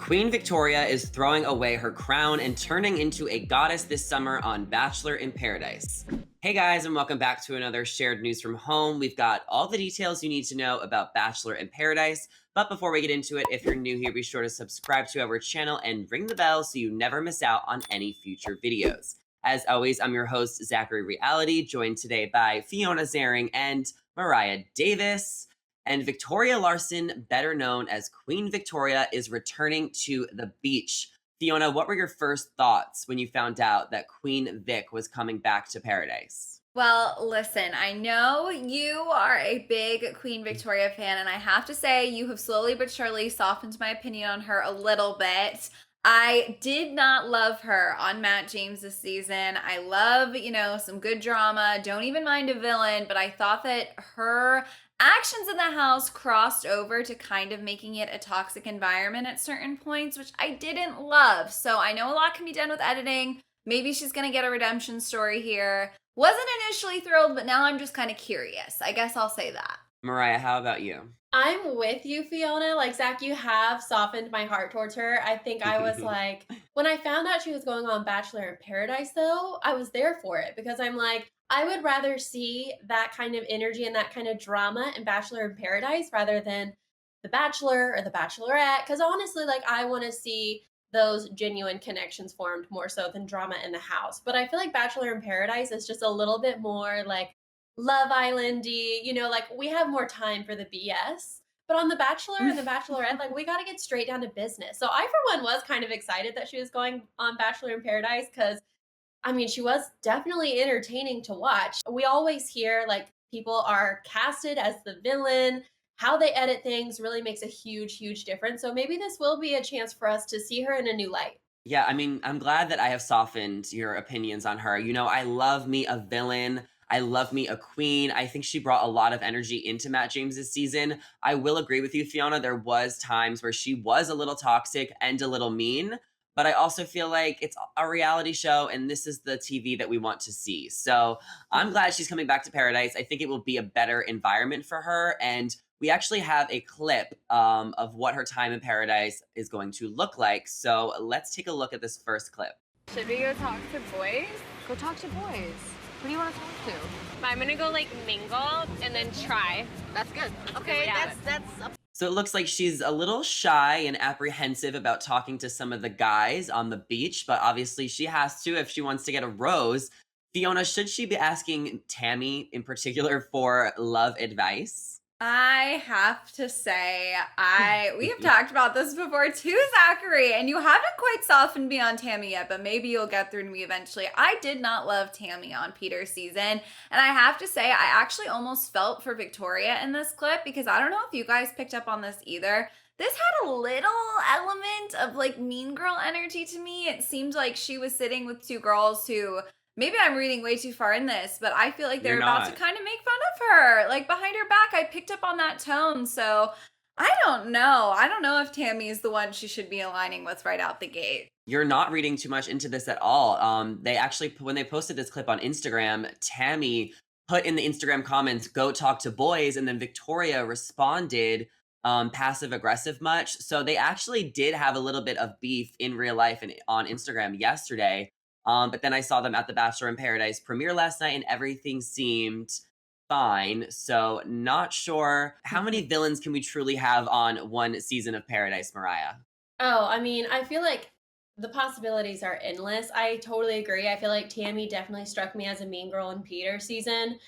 Queen Victoria is throwing away her crown and turning into a goddess this summer on Bachelor in Paradise. Hey guys, and welcome back to another shared news from home. We've got all the details you need to know about Bachelor in Paradise. But before we get into it, if you're new here, be sure to subscribe to our channel and ring the bell so you never miss out on any future videos. As always, I'm your host, Zachary Reality, joined today by Fiona Zaring and Mariah Davis. And Victoria Larson, better known as Queen Victoria, is returning to the beach. Fiona, what were your first thoughts when you found out that Queen Vic was coming back to Paradise? Well, listen, I know you are a big Queen Victoria fan, and I have to say, you have slowly but surely softened my opinion on her a little bit. I did not love her on Matt James this season. I love, some good drama. Don't even mind a villain, but I thought that her actions in the house crossed over to kind of making it a toxic environment at certain points, which I didn't love. So I know a lot can be done with editing. Maybe she's going to get a redemption story here. Wasn't initially thrilled, but now I'm just kind of curious. I guess I'll say that. Mariah, how about you? I'm with you, Fiona. Like, Zach, you have softened my heart towards her. I think I was like, when I found out she was going on Bachelor in Paradise, though, I was there for it because I'm like, I would rather see that kind of energy and that kind of drama in Bachelor in Paradise rather than The Bachelor or The Bachelorette. Because honestly, like, I want to see those genuine connections formed more so than drama in the house. But I feel like Bachelor in Paradise is just a little bit more like Love Islandy, like we have more time for the BS. But on The Bachelor and The Bachelorette, like we got to get straight down to business. So I, for one, was kind of excited that she was going on Bachelor in Paradise because, I mean, she was definitely entertaining to watch. We always hear like people are casted as the villain. How they edit things really makes a huge, huge difference. So maybe this will be a chance for us to see her in a new light. Yeah, I mean, I'm glad that I have softened your opinions on her. I love me a villain. I love me a queen. I think she brought a lot of energy into Matt James's season. I will agree with you, Fiona. There was times where she was a little toxic and a little mean, but I also feel like it's a reality show and this is the TV that we want to see. So I'm glad she's coming back to Paradise. I think it will be a better environment for her. And we actually have a clip of what her time in Paradise is going to look like. So let's take a look at this first clip. Should we go talk to boys? Go talk to boys. Who do you want to talk to? I'm gonna go like mingle and then try. That's good. Okay, So it looks like she's a little shy and apprehensive about talking to some of the guys on the beach, but obviously she has to if she wants to get a rose. Fiona, should she be asking Tammy in particular for love advice? I have to say, we have talked about this before too, Zachary, and you haven't quite softened me on Tammy yet, but maybe you'll get through to me eventually. I did not love Tammy on Peter's season, and I have to say, I actually almost felt for Victoria in this clip because I don't know if you guys picked up on this either. This had a little element of like mean girl energy to me. It seemed like she was sitting with two girls who maybe I'm reading way too far in this, but I feel like they're You're about to not. kind of make fun of her. Like behind her back, I picked up on that tone. So I don't know. I don't know if Tammy is the one she should be aligning with right out the gate. You're not reading too much into this at all. They actually, when they posted this clip on Instagram, Tammy put in the Instagram comments, "Go talk to boys," and then Victoria responded passive aggressive much. So they actually did have a little bit of beef in real life and on Instagram yesterday. But then I saw them at the Bachelor in Paradise premiere last night, and everything seemed fine. So not sure how many villains can we truly have on one season of Paradise, Mariah? Oh, I mean, I feel like the possibilities are endless. I totally agree. I feel like Tammy definitely struck me as a mean girl in Peter season.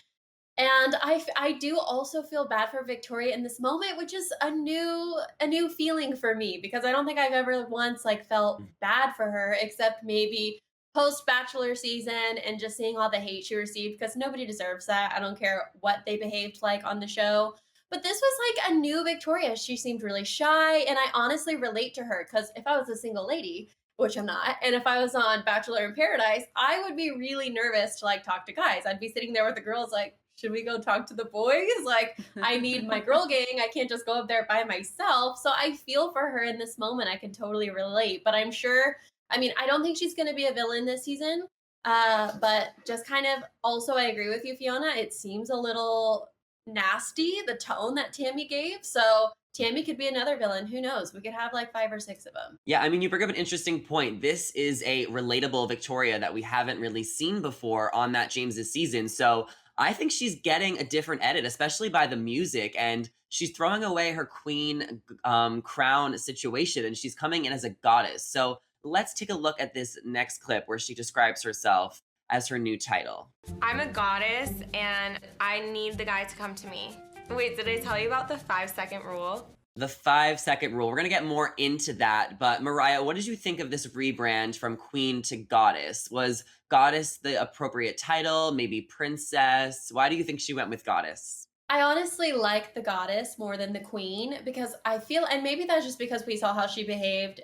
And I do also feel bad for Victoria in this moment, which is a new feeling for me because I don't think I've ever once like felt bad for her except maybe post Bachelor season and just seeing all the hate she received because nobody deserves that. I don't care what they behaved like on the show. But this was like a new Victoria. She seemed really shy, and I honestly relate to her because if I was a single lady, which I'm not, and if I was on Bachelor in Paradise, I would be really nervous to like talk to guys. I'd be sitting there with the girls, like, should we go talk to the boys? Like, I need my girl gang. I can't just go up there by myself. So I feel for her in this moment. I can totally relate. But I'm sure, I mean, I don't think she's going to be a villain this season. But just kind of also, I agree with you, Fiona. It seems a little nasty, the tone that Tammy gave. So Tammy could be another villain. Who knows? We could have like 5 or 6 of them. Yeah, I mean, you bring up an interesting point. This is a relatable Victoria that we haven't really seen before on Matt James's season. So I think she's getting a different edit, especially by the music. And she's throwing away her queen crown situation and she's coming in as a goddess. So let's take a look at this next clip where she describes herself as her new title. I'm a goddess and I need the guy to come to me. Wait, did I tell you about the 5-second rule? The 5-second rule. We're going to get more into that. But Mariah, what did you think of this rebrand from queen to goddess? Was goddess the appropriate title? Maybe princess? Why do you think she went with goddess? I honestly like the goddess more than the queen because I feel, and maybe that's just because we saw how she behaved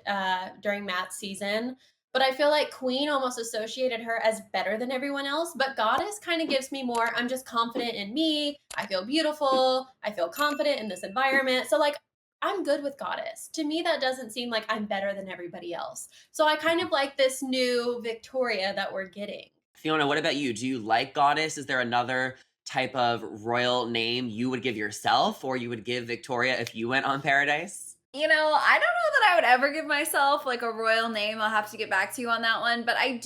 during Matt's season, but I feel like queen almost associated her as better than everyone else, but goddess kind of gives me more, I'm just confident in me, I feel beautiful, I feel confident in this environment. So like, I'm good with goddess. To me, that doesn't seem like I'm better than everybody else. So I kind of like this new Victoria that we're getting. Fiona, what about you? Do you like goddess? Is there another type of royal name you would give yourself or you would give Victoria if you went on Paradise? You know, I don't know that I would ever give myself like a royal name. I'll have to get back to you on that one. But I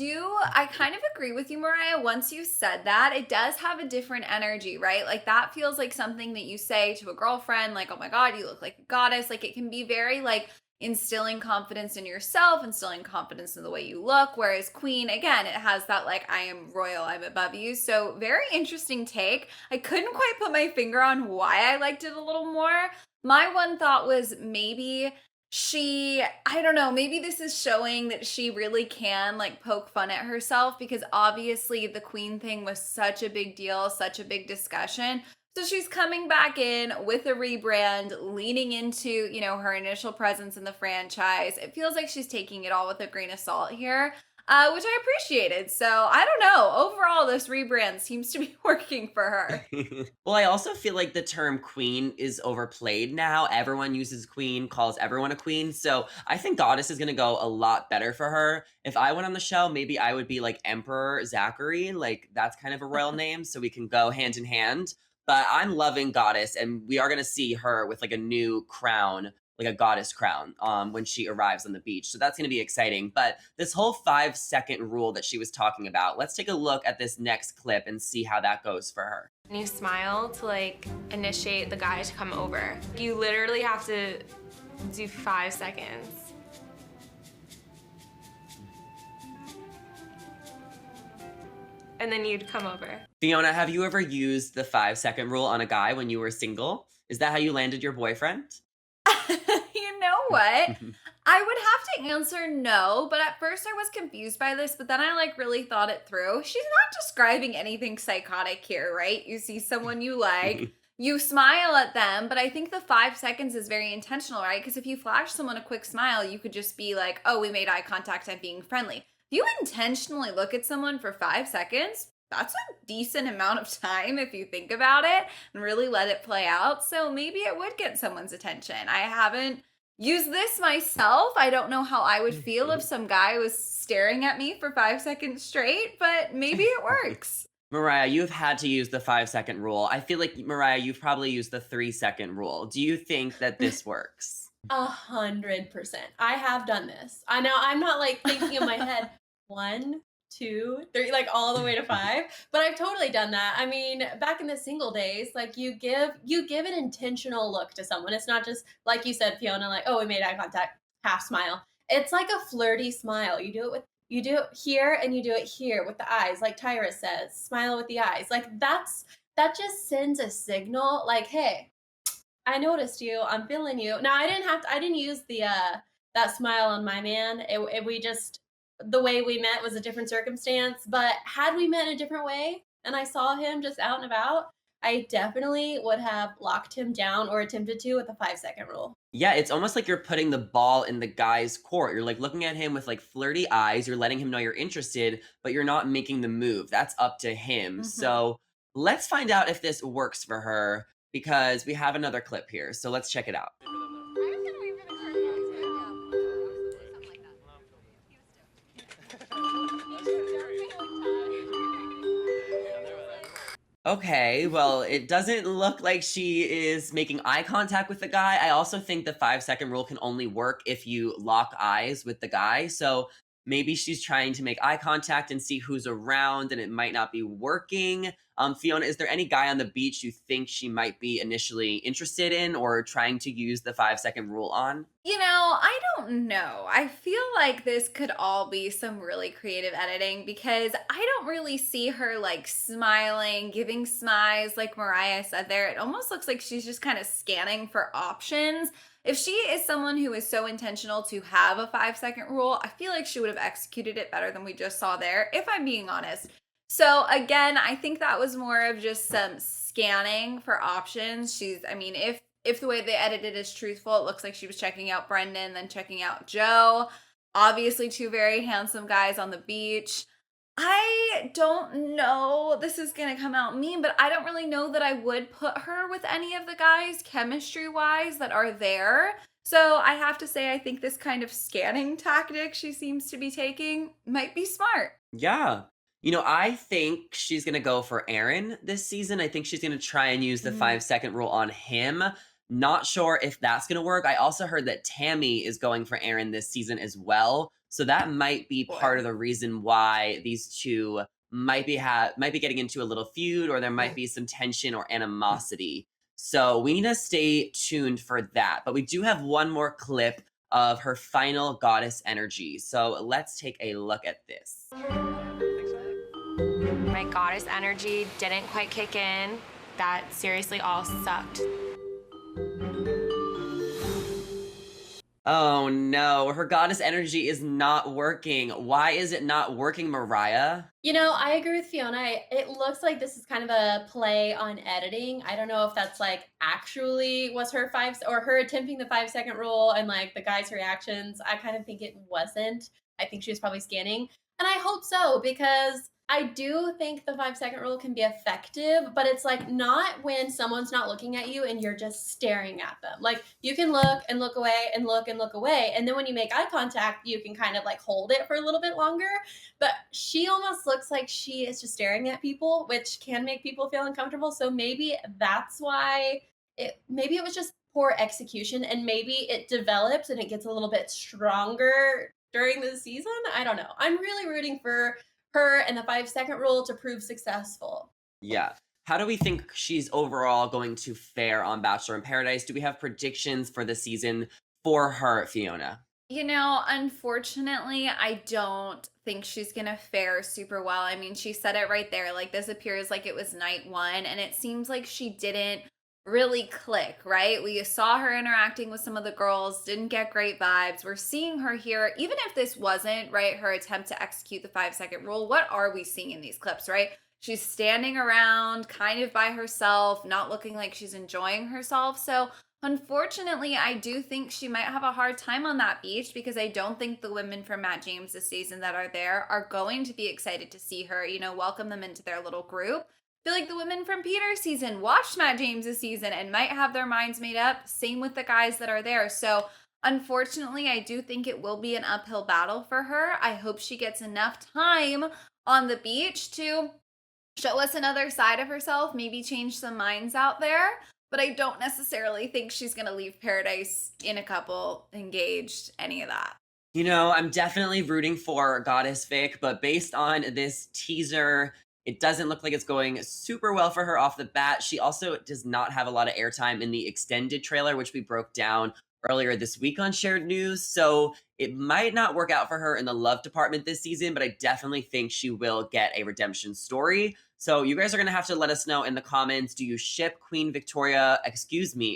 kind of agree with you, Mariah. Once you said that, it does have a different energy, right? Like that feels like something that you say to a girlfriend, like, oh my God, you look like a goddess. Like it can be very like instilling confidence in yourself, instilling confidence in the way you look. Whereas queen, again, it has that like, I am royal, I'm above you. So very interesting take. I couldn't quite put my finger on why I liked it a little more. My one thought was maybe I don't know, maybe this is showing that she really can like poke fun at herself because obviously the queen thing was such a big deal, such a big discussion. So she's coming back in with a rebrand, leaning into, you know, her initial presence in the franchise. It feels like she's taking it all with a grain of salt here, which I appreciated. So I don't know. Overall, this rebrand seems to be working for her. Well, I also feel like the term queen is overplayed now. Everyone uses queen, calls everyone a queen. So I think goddess is going to go a lot better for her. If I went on the show, maybe I would be like Emperor Zachary. Like that's kind of a royal name. So we can go hand in hand. But I'm loving goddess, and we are going to see her with like a new crown, like a goddess crown, when she arrives on the beach. So that's going to be exciting. But this whole 5-second rule that she was talking about, let's take a look at this next clip and see how that goes for her. And you smile to like initiate the guy to come over. You literally have to do 5 seconds. And then you'd come over. Fiona, have you ever used the 5-second rule on a guy when you were single? Is that how you landed your boyfriend? You know what? I would have to answer no, but at first I was confused by this, but then I like really thought it through. She's not describing anything psychotic here, right? You see someone you like, you smile at them, but I think the 5 seconds is very intentional, right? Because if you flash someone a quick smile, you could just be like, oh, we made eye contact, I'm being friendly. If you intentionally look at someone for 5 seconds, that's a decent amount of time if you think about it and really let it play out. So maybe it would get someone's attention. I haven't used this myself. I don't know how I would feel if some guy was staring at me for 5 seconds straight, but maybe it works. Mariah, you've had to use the 5-second rule. I feel like, Mariah, you've probably used the 3-second rule. Do you think that this works? 100%. I have done this. I know I'm not like thinking in my head, 1, 2, 3, like all the way to 5. But I've totally done that. I mean, back in the single days, like you give an intentional look to someone. It's not just like you said, Fiona, like, oh, we made eye contact, half smile. It's like a flirty smile. You do it here and you do it here with the eyes, like Tyra says, smile with the eyes. Like that just sends a signal like, hey, I noticed you. I'm feeling you. Now I didn't use the that smile on my man. We just, the way we met was a different circumstance. But had we met in a different way and I saw him just out and about, I definitely would have locked him down or attempted to with the 5-second rule. Yeah, it's almost like you're putting the ball in the guy's court. You're like looking at him with like flirty eyes. You're letting him know you're interested, but you're not making the move. That's up to him. Mm-hmm. So let's find out if this works for her because we have another clip here. So let's check it out. Okay, well, it doesn't look like she is making eye contact with the guy. I also think the 5 second rule can only work if you lock eyes with the guy. So maybe she's trying to make eye contact and see who's around, and it might not be working. Fiona, is there any guy on the beach you think she might be initially interested in or trying to use the 5 second rule on? I don't know. I feel like this could all be some really creative editing because I don't really see her like smiling, giving smiles like Mariah said there. It almost looks like she's just kind of scanning for options. If she is someone who is so intentional to have a 5 second rule, I feel like she would have executed it better than we just saw there, if I'm being honest. So again, I think that was more of just some scanning for options. I mean, if the way they edited is truthful, it looks like she was checking out Brendan, then checking out Joe. Obviously, two very handsome guys on the beach. I don't know, this is gonna come out mean, but I don't really know that I would put her with any of the guys chemistry wise that are there. So I have to say, I think this kind of scanning tactic she seems to be taking might be smart. Yeah. I think she's going to go for Aaron this season. I think she's going to try and use the 5 second rule on him. Not sure if that's going to work. I also heard that Tammy is going for Aaron this season as well. So that might be part of the reason why these two might be getting into a little feud, or there might be some tension or animosity. So we need to stay tuned for that. But we do have one more clip of her final goddess energy. So let's take a look at this. My goddess energy didn't quite kick in. That seriously all sucked. Oh no, her goddess energy is not working. Why is it not working, Mariah? I agree with Fiona. It looks like this is kind of a play on editing. I don't know if that's like actually was her or her attempting the 5 second rule and like the guy's reactions. I kind of think it wasn't. I think she was probably scanning. And I hope so, because I do think the 5 second rule can be effective, but it's like not when someone's not looking at you and you're just staring at them. Like you can look and look away and look away. And then when you make eye contact, you can kind of like hold it for a little bit longer. But she almost looks like she is just staring at people, which can make people feel uncomfortable. So maybe that's why maybe it was just poor execution, and maybe it develops and it gets a little bit stronger during the season. I don't know. I'm really rooting for her and the 5 second rule to prove successful. Yeah. How do we think she's overall going to fare on Bachelor in Paradise? Do we have predictions for the season for her, Fiona? Unfortunately, I don't think she's gonna fare super well. I mean, she said it right there. Like, this appears like it was night one, and it seems like she didn't really click, right? We saw her interacting with some of the girls, didn't get great vibes. We're seeing her here, even if this wasn't, right, her attempt to execute the 5 second rule, what are we seeing in these clips, right? She's standing around kind of by herself, not looking like she's enjoying herself. So unfortunately, I do think she might have a hard time on that beach, because I don't think the women from Matt James this season that are there are going to be excited to see her, welcome them into their little group. I feel like the women from Peter's season watched Matt James this season and might have their minds made up. Same with the guys that are there. So unfortunately, I do think it will be an uphill battle for her. I hope she gets enough time on the beach to show us another side of herself, maybe change some minds out there. But I don't necessarily think she's going to leave Paradise in a couple, engaged, any of that. I'm definitely rooting for Goddess Vic, but based on this teaser, it doesn't look like it's going super well for her off the bat. She also does not have a lot of airtime in the extended trailer, which we broke down earlier this week on Shared News. So it might not work out for her in the love department this season, but I definitely think she will get a redemption story. So you guys are going to have to let us know in the comments. Do you ship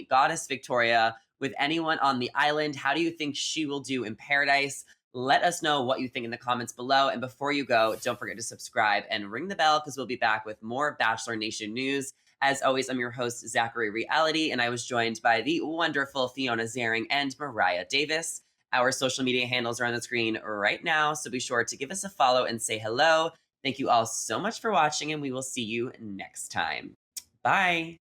Goddess Victoria with anyone on the island? How do you think she will do in Paradise? Let us know what you think in the comments below. And before you go, don't forget to subscribe and ring the bell, because we'll be back with more Bachelor Nation news. As always, I'm your host, Zachary Reality, and I was joined by the wonderful Fiona Zaring and Mariah Davis. Our social media handles are on the screen right now, so be sure to give us a follow and say hello. Thank you all so much for watching, and we will see you next time. Bye.